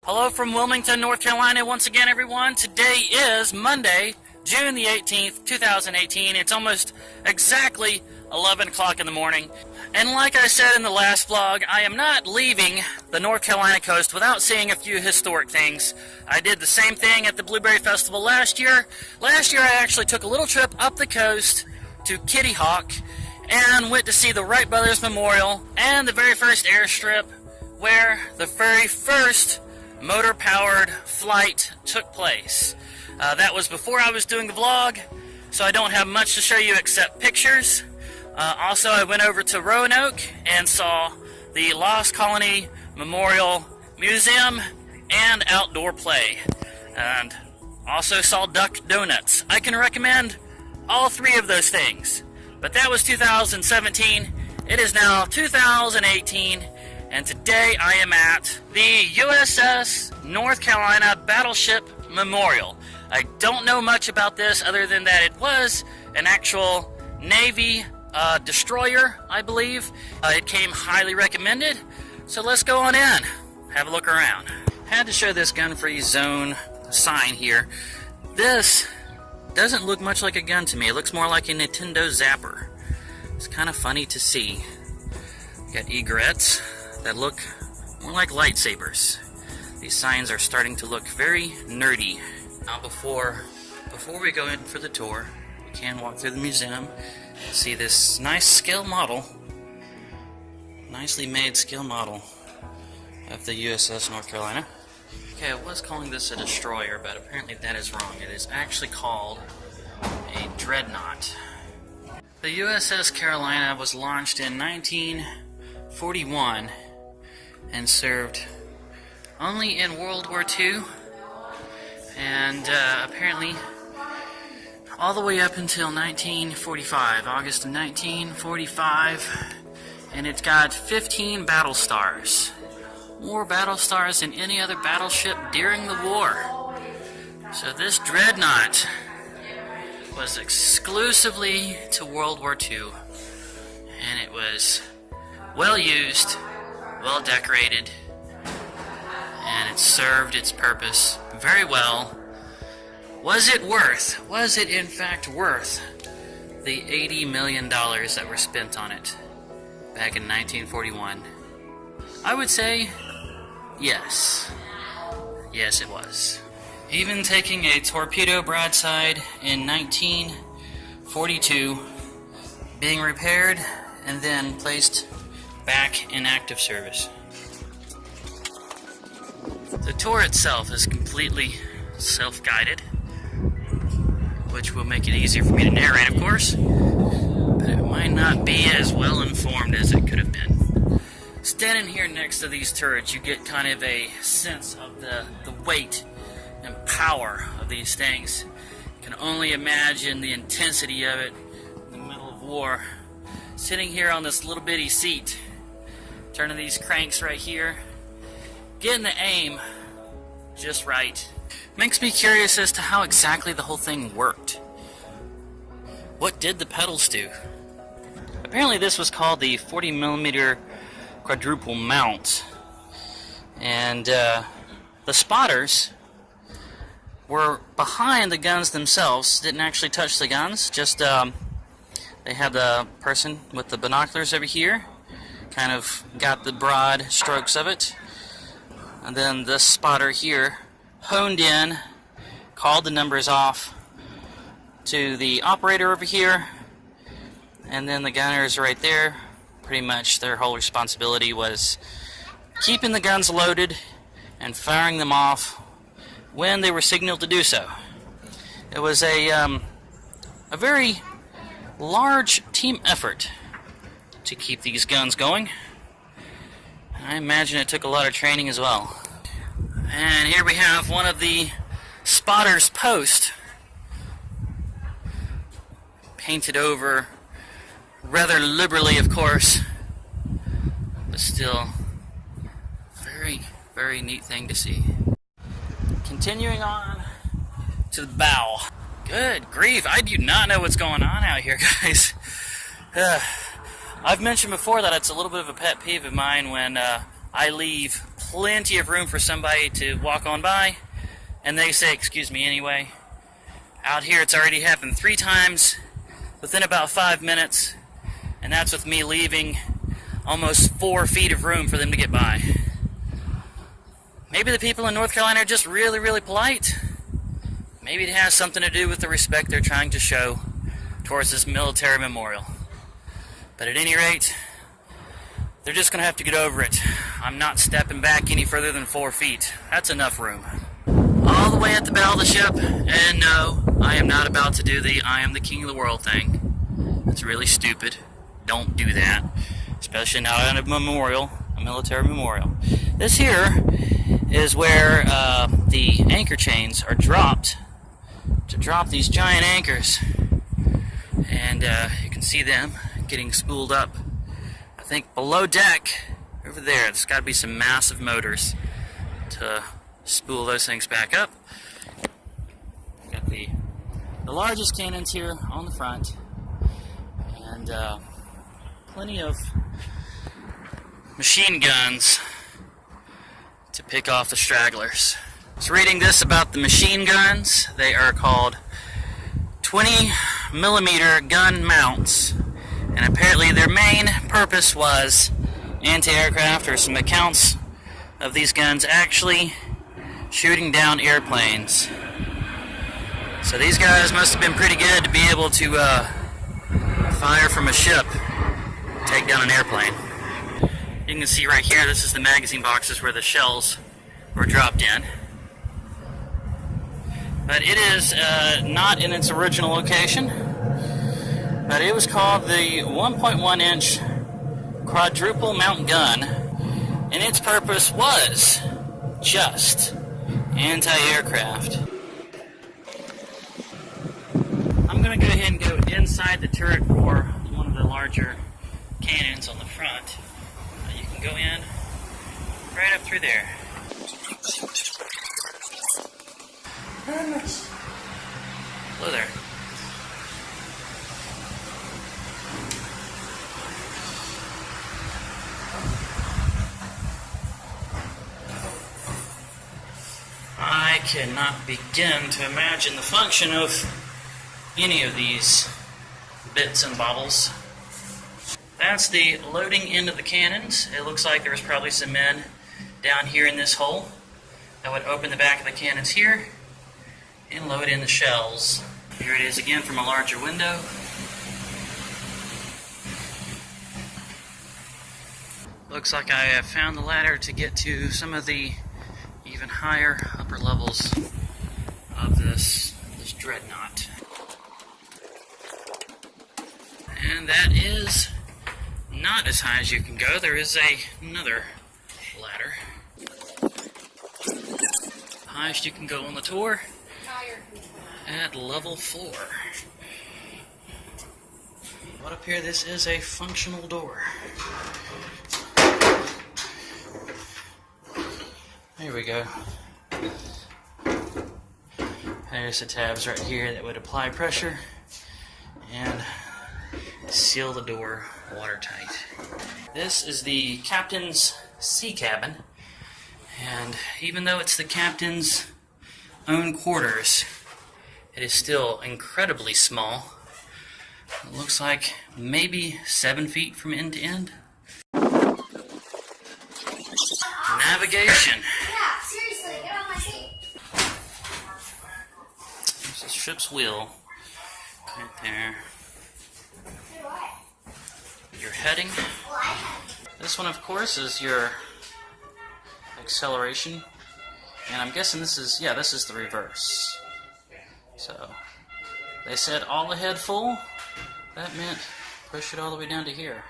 Hello from Wilmington, North Carolina once again, everyone. Today is Monday, June the 18th, 2018. It's almost exactly 11 o'clock in the morning. And like I said in the last vlog, I am not leaving the North Carolina coast without seeing a few historic things. I did the same thing at the Blueberry Festival last year. Last year I actually took a little trip up the coast to Kitty Hawk and went to see the Wright Brothers Memorial and the very first airstrip where the very first motor-powered flight took place. That was before I was doing the vlog, so I don't have much to show you except pictures. Also, I went over to Roanoke and saw the Lost Colony Memorial Museum and outdoor play, and also saw Duck Donuts. I can recommend all three of those things, but that was 2017. It is now 2018, and today I am at the USS North Carolina Battleship Memorial. I don't know much about this other than that it was an actual Navy destroyer, I believe. It came highly recommended, so let's go on in, have a look around. Had to show this gun-free zone sign here. This doesn't look much like a gun to me. It looks more like a Nintendo Zapper. It's kind of funny to see. Got egrets that look more like lightsabers. These signs are starting to look very nerdy. Now before we go in for the tour, we can walk through the museum, see this nice scale model, nicely made scale model of the USS North Carolina. Okay, I was calling this a destroyer, but apparently that is wrong. It is actually called a dreadnought. The USS Carolina was launched in 1941 and served only in World War II, and apparently all the way up until 1945, August of 1945, and it's got 15 battle stars. More battle stars than any other battleship during the war. So this dreadnought was exclusively to World War II, and it was well used, well decorated, and it served its purpose very well. Was it in fact worth the $80 million that were spent on it back in 1941? I would say yes. Yes, it was. Even taking a torpedo broadside in 1942, being repaired and then placed back in active service. The tour itself is completely self-guided, which will make it easier for me to narrate, of course, but it might not be as well informed as it could have been. Standing here next to these turrets, you get kind of a sense of the weight and power of these things. You can only imagine the intensity of it in the middle of war. Sitting here on this little bitty seat, turning these cranks right here, getting the aim just right. Makes me curious as to how exactly the whole thing worked. What did the pedals do? Apparently this was called the 40mm quadruple mount, and the spotters were behind the guns themselves, didn't actually touch the guns, just they had the person with the binoculars over here, kind of got the broad strokes of it, and then this spotter here honed in, called the numbers off to the operator over here, and then the gunners right there. Pretty much their whole responsibility was keeping the guns loaded and firing them off when they were signaled to do so. It was a very large team effort to keep these guns going. I imagine it took a lot of training as well. And here we have one of the spotters' posts, painted over rather liberally, of course, but still very, very neat thing to see. Continuing on to the bow. Good grief, I do not know what's going on out here, guys. I've mentioned before that it's a little bit of a pet peeve of mine when I leave plenty of room for somebody to walk on by, and they say, excuse me anyway. Out here it's already happened 3 times within about 5 minutes, and that's with me leaving almost 4 feet of room for them to get by. Maybe the people in North Carolina are just really, really polite. Maybe it has something to do with the respect they're trying to show towards this military memorial. But at any rate, they're just going to have to get over it. I'm not stepping back any further than 4 feet. That's enough room. All the way at the Battleship, and no, I am not about to do the I am the king of the world thing. That's really stupid. Don't do that. Especially not at a memorial, a military memorial. This here is where the anchor chains are dropped to drop these giant anchors. And you can see them getting spooled up. I think below deck, over there, there's got to be some massive motors to spool those things back up. Got the largest cannons here on the front, and plenty of machine guns to pick off the stragglers. I was reading this about the machine guns. They are called 20mm gun mounts, and apparently their main purpose was anti-aircraft, or some accounts of these guns actually shooting down airplanes. So these guys must have been pretty good to be able to fire from a ship, take down an airplane. You can see right here, this is the magazine boxes where the shells were dropped in. But it is not in its original location, but it was called the 1.1 inch quadruple mount gun, and its purpose was just anti-aircraft. I'm going to go ahead and go inside the turret for one of the larger cannons on the front. You can go in right up through there. Hello there. I cannot begin to imagine the function of any of these bits and bobbles. That's the loading end of the cannons. It looks like there was probably some men down here in this hole that would open the back of the cannons here and load in the shells. Here it is again from a larger window. Looks like I have found the ladder to get to some of the even higher upper levels of this dreadnought. And that is not as high as you can go. There is another ladder. Highest you can go on the tour at level 4. But up here, this is a functional door. There we go. There's the tabs right here that would apply pressure and seal the door watertight. This is the captain's sea cabin, and even though it's the captain's own quarters, it is still incredibly small. It looks like maybe 7 feet from end to end. Navigation. Yeah, seriously, get on my seat. There's the ship's wheel right there. Your heading. This one, of course, is your acceleration, and I'm guessing this is the reverse. So they said all ahead full. That meant push it all the way down to here.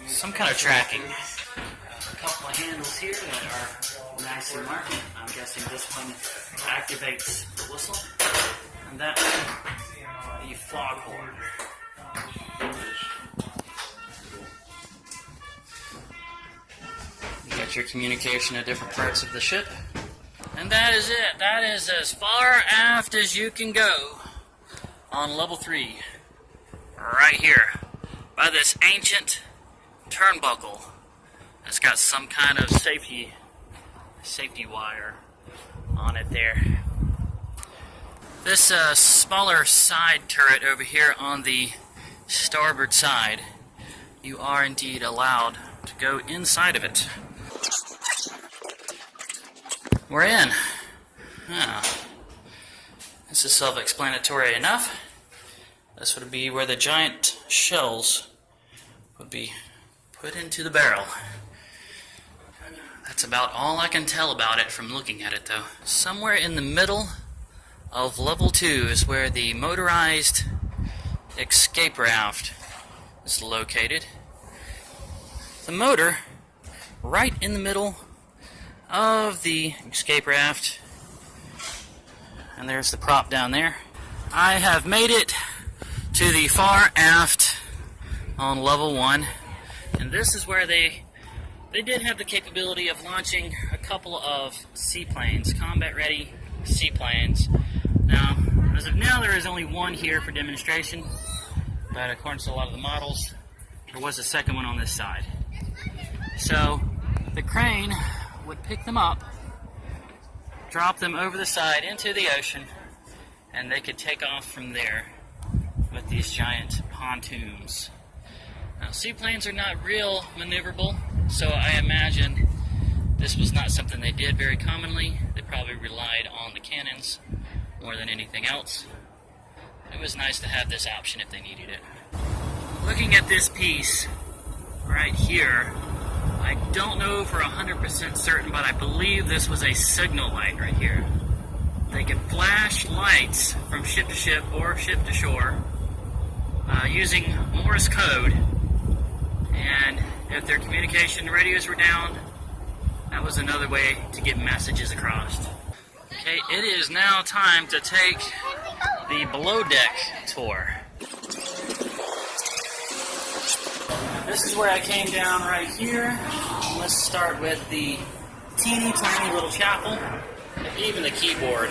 Some kind of tracking. A couple of handles here that are nice and marked. I'm guessing this one activates the whistle, and that one, the foghorn. You got your communication at different parts of the ship. And that is it. That is as far aft as you can go on level 3. Right here. by this ancient turnbuckle that's got some kind of safety wire on it there. This smaller side turret over here on the starboard side, you are indeed allowed to go inside of it. We're in. This is self-explanatory enough. This would be where the giant shells would be put into the barrel. That's about all I can tell about it from looking at it, though. Somewhere in the middle of level 2 is where the motorized escape raft is located. The motor right in the middle of the escape raft, and there's the prop down there. I have made it to the far aft on level 1, and this is where they did have the capability of launching a couple of seaplanes, combat-ready seaplanes. Now, as of now, there is only one here for demonstration, but according to a lot of the models, there was a second one on this side. So, the crane would pick them up, drop them over the side into the ocean, and they could take off from there with these giant pontoons. Now, seaplanes are not real maneuverable, so I imagine this was not something they did very commonly. They probably relied on the cannons more than anything else. It was nice to have this option if they needed it. Looking at this piece right here, I don't know for 100% certain, but I believe this was a signal light right here. They could flash lights from ship to ship or ship to shore using Morse code, and if their communication radios were down, that was another way to get messages across. Okay, it is now time to take the below deck tour. This is where I came down right here. Let's start with the teeny tiny little chapel. Even the keyboard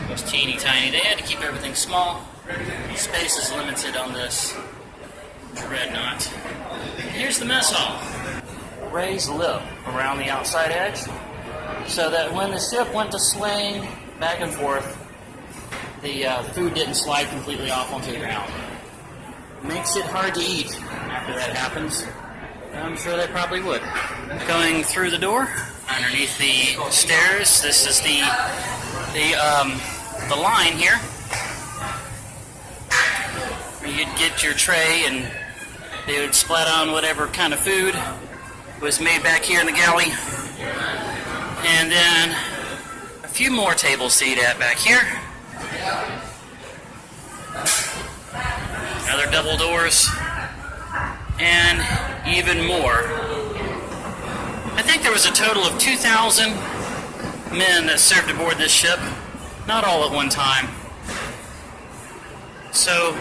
was teeny tiny. They had to keep everything small. Space is limited on this dreadnought. Here's the mess hall. Raised lip around the outside edge, so that when the ship went to swing back and forth, the food didn't slide completely off onto the ground. Makes it hard to eat after that happens. I'm sure they probably would. Going through the door, underneath the stairs, this is the line here. You'd get your tray and they would splat on whatever kind of food was made back here in the galley. And then a few more tables to eat at back here. Other double doors. And even more. I think there was a total of 2,000 men that served aboard this ship. Not all at one time. So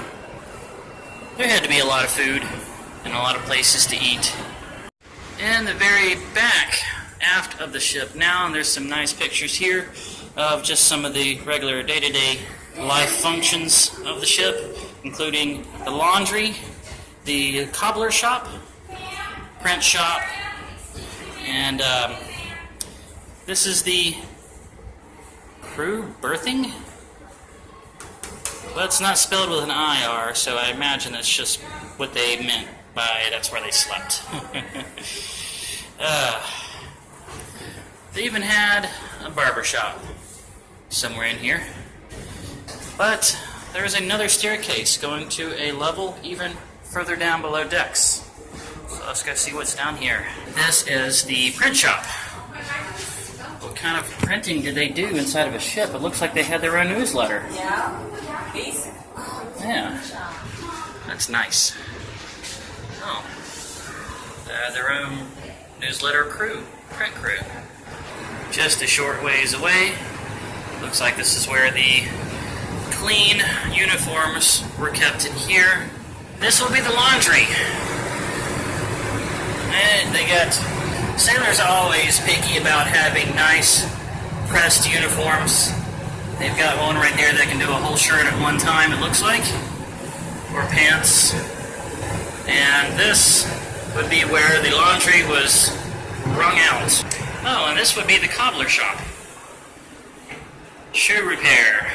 there had to be a lot of food and a lot of places to eat. In the very back aft of the ship now, and there's some nice pictures here of just some of the regular day-to-day life functions of the ship, including the laundry, the cobbler shop, print shop, and this is the crew berthing. Well, it's not spelled with an IR, so I imagine that's just what they meant by that's where they slept. They even had a barber shop somewhere in here. But there's another staircase going to a level even further down below decks. So let's go see what's down here. This is the print shop. What kind of printing did they do inside of a ship? It looks like they had their own newsletter. Yeah, that's nice. Oh, their own newsletter crew, print crew. Just a short ways away. Looks like this is where the clean uniforms were kept in here. This will be the laundry. And they got, sailors are always picky about having nice pressed uniforms. They've got one right there that can do a whole shirt at one time, it looks like. Or pants. And this would be where the laundry was wrung out. Oh, and this would be the cobbler shop. Shoe repair.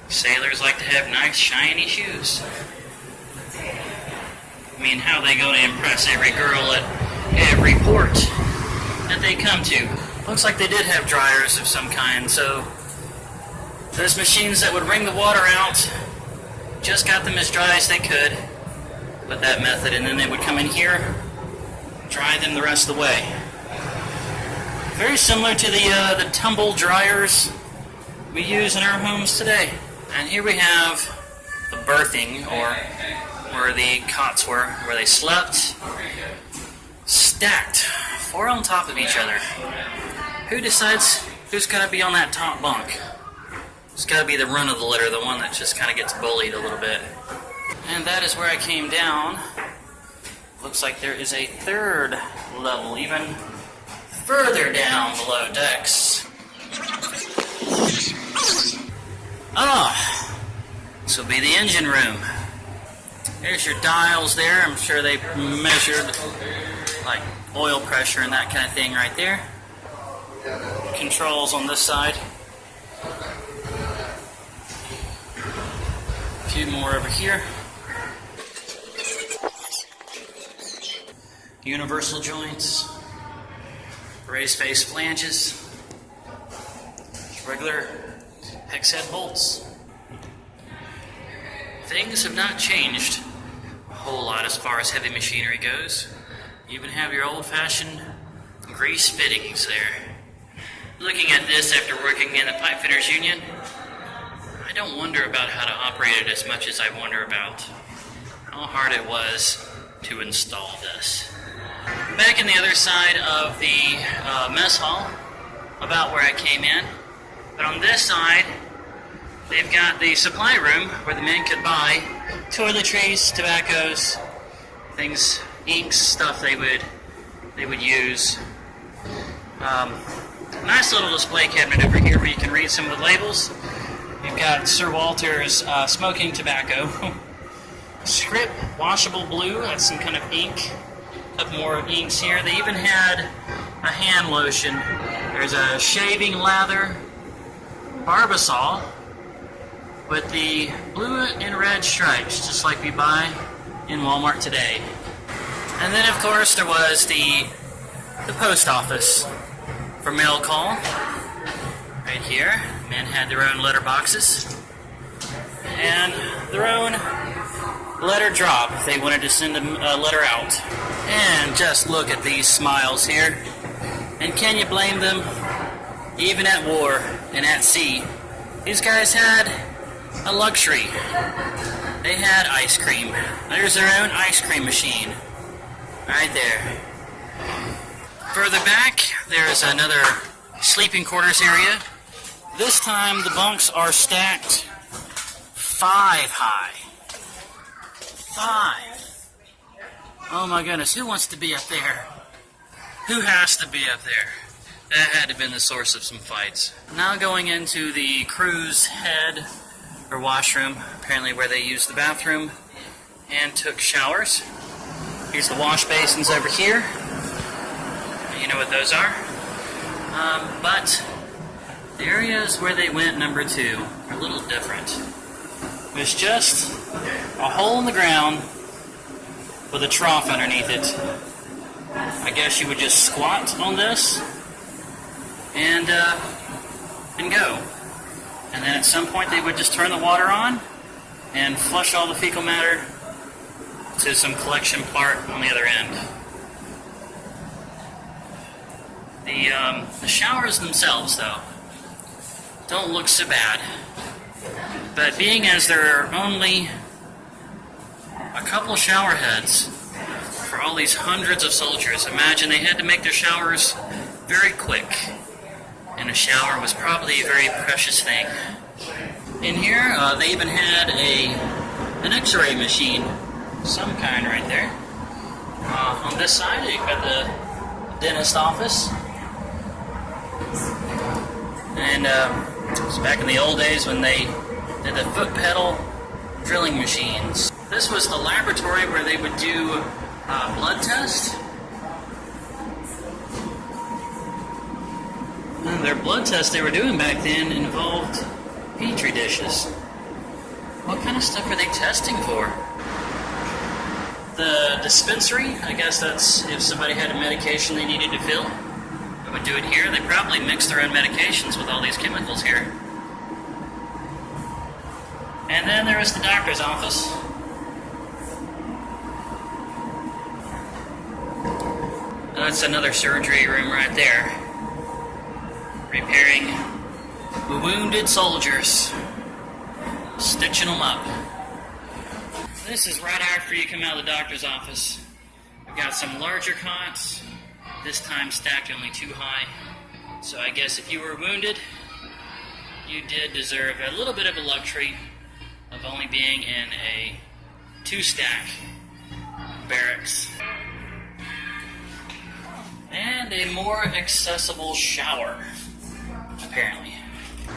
Sailors like to have nice shiny shoes. I mean, how are they going to impress every girl at every port that they come to? Looks like they did have dryers of some kind, so those machines that would wring the water out just got them as dry as they could with that method, and then they would come in here, dry them the rest of the way. Very similar to the tumble dryers we use in our homes today. And here we have the berthing, or where the cots were, where they slept, stacked, 4 on top of each other. Who decides who's going to be on that top bunk? It's got to be the run of the litter, the one that just kind of gets bullied a little bit. And that is where I came down. Looks like there is a 3rd level, even further down below decks. This will be the engine room. There's your dials there. I'm sure they measured like oil pressure and that kind of thing right there. Controls on this side. A few more over here. Universal joints. Raised face flanges. Regular hex head bolts. Things have not changed a whole lot as far as heavy machinery goes. You even have your old-fashioned grease fittings there. Looking at this after working in the Pipe Fitters Union, I don't wonder about how to operate it as much as I wonder about how hard it was to install this. Back in the other side of the mess hall, about where I came in, but on this side, they've got the supply room where the men could buy toiletries, tobaccos, things, inks, stuff they would use. Nice little display cabinet over here where you can read some of the labels. You've got Sir Walter's smoking tobacco. Script washable blue, that's some kind of ink. A couple more inks here. They even had a hand lotion. There's a shaving lather, Barbasol, with the blue and red stripes, just like we buy in Walmart today. And then, of course, there was the post office for mail call. Right here, men had their own letter boxes and their own letter drop if they wanted to send a letter out. And just look at these smiles here. And can you blame them? Even at war and at sea, these guys had a luxury. They had ice cream. There's their own ice cream machine. Right there. Further back, there's another sleeping quarters area. This time the bunks are stacked 5 high. 5. Oh my goodness, who wants to be up there? Who has to be up there? That had to have been the source of some fights. Now going into the crew's head or washroom, apparently where they used the bathroom and took showers. Here's the wash basins over here. You know what those are. But the areas where they went, number 2, are a little different. There's just a hole in the ground with a trough underneath it. I guess you would just squat on this and go. And then at some point they would just turn the water on and flush all the fecal matter to some collection part on the other end. The showers themselves, though, don't look so bad. But being as there are only a couple shower heads for all these hundreds of soldiers, imagine they had to make their showers very quick. And a shower was probably a very precious thing. In here, they even had an X-ray machine, some kind right there. On this side, you've got the dentist office. And it's back in the old days when they did the foot pedal drilling machines. This was the laboratory where they would do blood tests. And their blood tests they were doing back then involved petri dishes. What kind of stuff are they testing for? The dispensary, I guess that's if somebody had a medication they needed to fill. They would do it here. They probably mix their own medications with all these chemicals here. And then there is the doctor's office. That's another surgery room right there. Repairing wounded soldiers. Stitching them up. This is right after you come out of the doctor's office. We've got some larger cots, this time stacked only too high. So I guess if you were wounded, you did deserve a little bit of a luxury of only being in a 2-stack barracks. And a more accessible shower, apparently.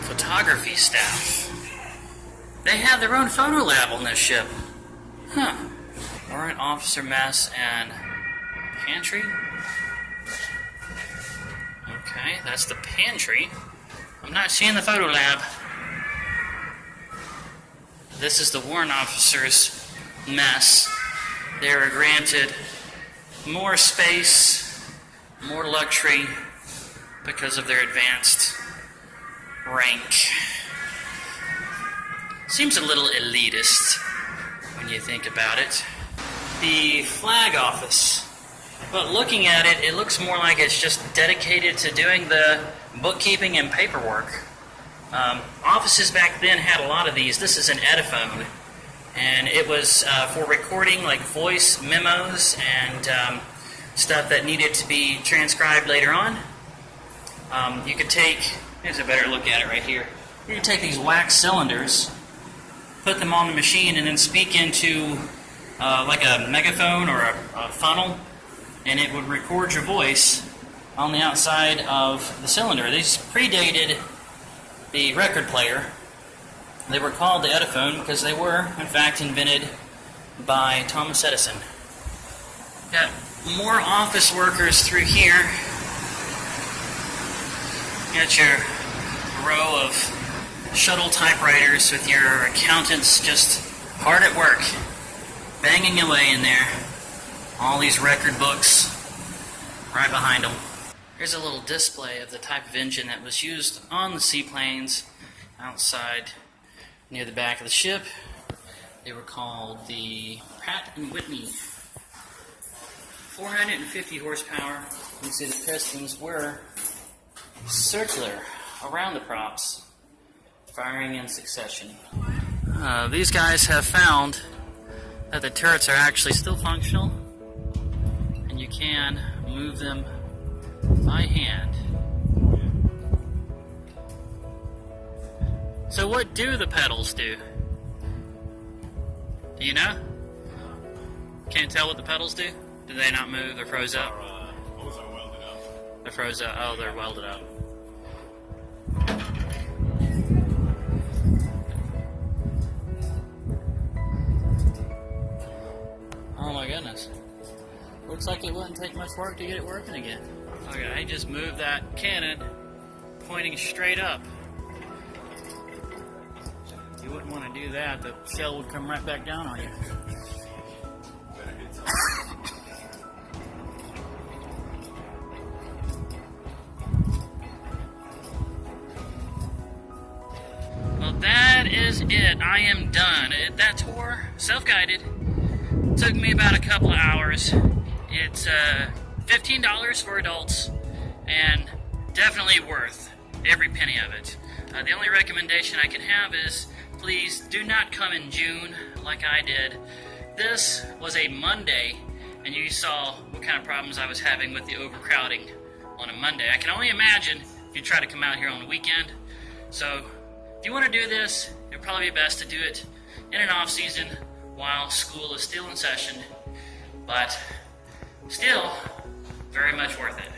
Photography staff. They have their own photo lab on this ship. Huh. Warrant officer mess and pantry. Okay, that's the pantry. I'm not seeing the photo lab. This is the warrant officer's mess. They were granted more space, more luxury because of their advanced rank. Seems a little elitist when you think about it. The flag office. But looking at it, it looks more like it's just dedicated to doing the bookkeeping and paperwork. Offices back then had a lot of these. This is an Ediphone, and it was for recording like voice memos and stuff that needed to be transcribed later on. You could take, here's a better look at it right here. You could take these wax cylinders, put them on the machine, and then speak into like a megaphone or a funnel, and it would record your voice on the outside of the cylinder. These predated the record player. They were called the Ediphone because they were, in fact, invented by Thomas Edison. Got more office workers through here. Got your row of shuttle typewriters with your accountants just hard at work, banging away in there. All these record books right behind them. Here's a little display of the type of engine that was used on the seaplanes outside near the back of the ship. They were called the Pratt & Whitney. 450 horsepower. You can see the pistons were circular around the props, firing in succession. These guys have found that the turrets are actually still functional, and you can move them by hand. So what do the pedals do? Do you know? Can't tell what the pedals do? Do they not move? They're froze up? Those are welded up. They're froze up. Oh, they're welded up. Oh my goodness. Looks like it wouldn't take much work to get it working again. Okay, I just moved that cannon pointing straight up. You wouldn't want to do that. The shell would come right back down on you. Well, that is it. I am done. That tour, self-guided, took me about a couple of hours. It's $15 for adults, and definitely worth every penny of it. The only recommendation I can have is please do not come in June like I did. This was a Monday, and you saw what kind of problems I was having with the overcrowding on a Monday. I can only imagine if you try to come out here on the weekend. So if you want to do this, it would probably be best to do it in an off season while school is still in session, but still very much worth it.